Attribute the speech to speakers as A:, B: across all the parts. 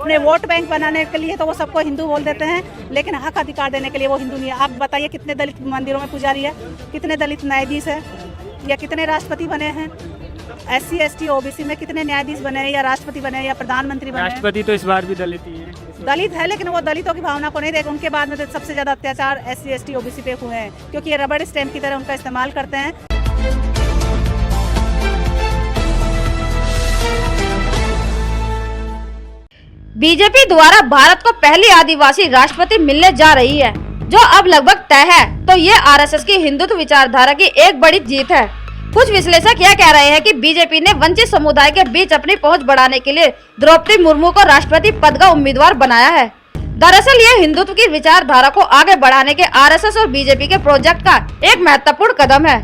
A: अपने vote bank बनाने के लिए तो वो सबको हिंदू बोल देते हैं, लेकिन हक अधिकार देने के लिए वो हिंदू नहीं है। आप बताइए कितने दलित मंदिरों में पुजारी है, कितने दलित न्यायाधीश है, या कितने राष्ट्रपति बने हैं? SC ST OBC में कितने न्यायाधीश बने हैं, या राष्ट्रपति बने हैं, या प्रधानमंत्री बने हैं?
B: राष्ट्रपति तो इस बार भी दलित ही है।
A: दलित है, लेकिन वो दलितों की भावना को नहीं देख। उनके बाद में तो सबसे ज्यादा अत्याचार SC ST OBC पे हुए हैं, क्योंकि ये रबड़ स्टैम्प की तरह उनका इस्तेमाल करते हैं।
C: बीजेपी द्वारा भारत को पहली आदिवासी राष्ट्रपति मिलने जा रही है, जो अब लगभग तय है। तो ये RSS की हिंदुत्व विचारधारा की एक बड़ी जीत है। कुछ विश्लेषक यह कह रहे हैं कि बीजेपी ने वंचित समुदाय के बीच अपनी पहुंच बढ़ाने के लिए द्रौपदी मुर्मू को राष्ट्रपति पद का उम्मीदवार बनाया है। दरअसल ये हिंदुत्व की विचारधारा को आगे बढ़ाने के RSS और बीजेपी के प्रोजेक्ट का एक महत्वपूर्ण कदम है।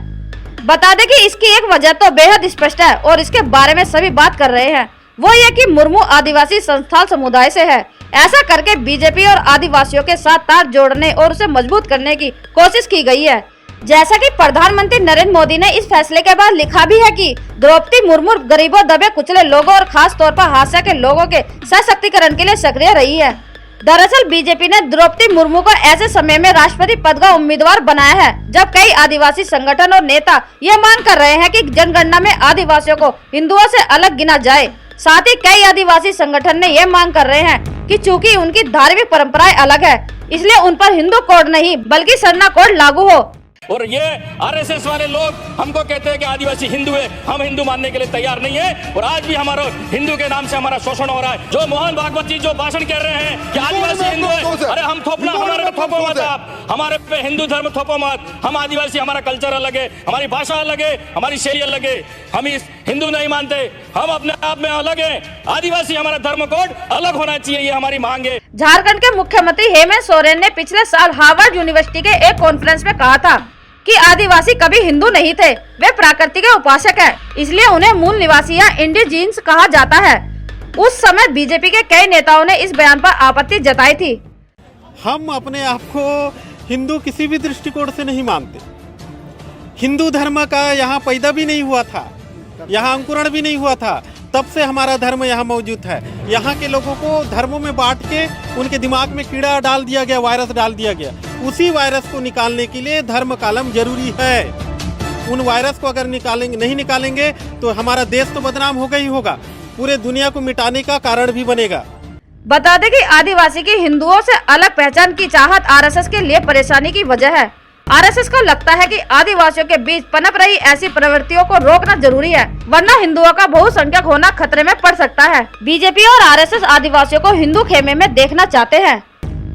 C: बता दें कि इसकी एक वजह तो बेहद स्पष्ट है और इसके बारे में सभी बात कर रहे हैं। वो ये कि मुर्मू आदिवासी संस्थाल समुदाय से है। ऐसा करके बीजेपी और आदिवासियों के साथ तार जोड़ने और उसे मजबूत करने की कोशिश की गई है। जैसा कि प्रधानमंत्री नरेंद्र मोदी ने इस फैसले के बाद लिखा भी है कि द्रौपदी मुर्मू गरीबों, दबे कुचले लोगों और खास तौर पर हाशिया के लोगों के सशक्तिकरण के लिए सक्रिय रही है। दरअसल बीजेपी ने द्रौपदी मुर्मू को ऐसे समय में राष्ट्रपति पद का उम्मीदवार बनाया है जब कई आदिवासी संगठन और नेता ये मांग कर रहे हैं कि जनगणना में आदिवासियों को हिंदुओं से अलग गिना जाए। साथ ही कई आदिवासी संगठन ने यह मांग कर रहे हैं कि चूंकि उनकी धार्मिक परंपराएं अलग है, इसलिए उन पर हिंदू कोड नहीं बल्कि सरना कोड लागू हो।
D: और ये RSS वाले लोग हमको कहते हैं कि आदिवासी हिंदू है, हम हिंदू मानने के लिए तैयार नहीं है। और आज भी हमारा हिंदू के नाम से हमारा शोषण हो रहा है। जो मोहन भागवत जी जो भाषण कर रहे हैं कि आदिवासी हिंदू है, अरे हम थोपना, हमारे पे थोपो मत आप, हमारे पे हिंदू धर्म थोपो मत। हम आदिवासी, हमारा कल्चर अलग है, हमारी भाषा अलग है, हमारी शैली अलग है। हम इस हिंदू नहीं मानते, हम अपने आप में अलग है। आदिवासी हमारा धर्म कोड अलग होना चाहिए, ये हमारी मांग है।
C: झारखंड के मुख्यमंत्री हेमंत सोरेन ने पिछले साल हार्वर्ड यूनिवर्सिटी के एक कॉन्फ्रेंस में कहा था कि आदिवासी कभी हिंदू नहीं थे, वे प्रकृति के उपासक हैं, इसलिए उन्हें मूल निवासी या इंडिजीन्स कहा जाता है। उस समय बीजेपी के कई नेताओं ने इस बयान पर आपत्ति जताई थी।
E: हम अपने आप को हिंदू किसी भी दृष्टिकोण से नहीं मानते। हिंदू धर्म का यहाँ पैदा भी नहीं हुआ था, यहाँ अंकुरण भी नहीं हुआ था, तब से हमारा धर्म यहाँ मौजूद है। यहाँ के लोगों को धर्मों में बांट के उनके दिमाग में कीड़ा डाल दिया गया, वायरस डाल दिया गया। उसी वायरस को निकालने के लिए धर्म कालम जरूरी है। उन वायरस को अगर नहीं निकालेंगे तो हमारा देश तो बदनाम होगा ही होगा, पूरे दुनिया को मिटाने का कारण भी बनेगा।
C: बता दें कि आदिवासी की हिंदुओं से अलग पहचान की चाहत RSS के लिए परेशानी की वजह है। RSS को लगता है कि आदिवासियों के बीच पनप रही ऐसी प्रवृत्तियों को रोकना जरूरी है, वरना हिंदुओं का बहुसंख्यक होना खतरे में पड़ सकता है। बीजेपी और RSS आदिवासियों को हिंदू खेमे में देखना चाहते हैं।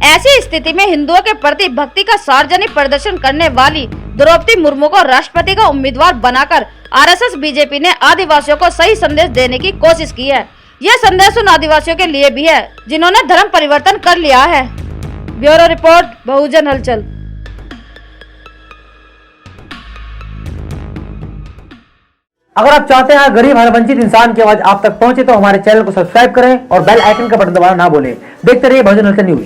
C: ऐसी स्थिति में हिंदुओं के प्रति भक्ति का सार्वजनिक प्रदर्शन करने वाली द्रौपदी मुर्मू को राष्ट्रपति का उम्मीदवार बनाकर RSS बीजेपी ने आदिवासियों को सही संदेश देने की कोशिश की है। यह संदेश उन आदिवासियों के लिए भी है जिन्होंने धर्म परिवर्तन कर लिया है। ब्यूरो रिपोर्ट, बहुजन हलचल।
F: अगर आप चाहते हैं गरीब हर वंचित इंसान की आवाज आप तक पहुंचे तो हमारे चैनल को सब्सक्राइब करें और बेल आइकन का बटन दबाना ना भूलें। देखते रहिए बहुजन हलचल न्यूज।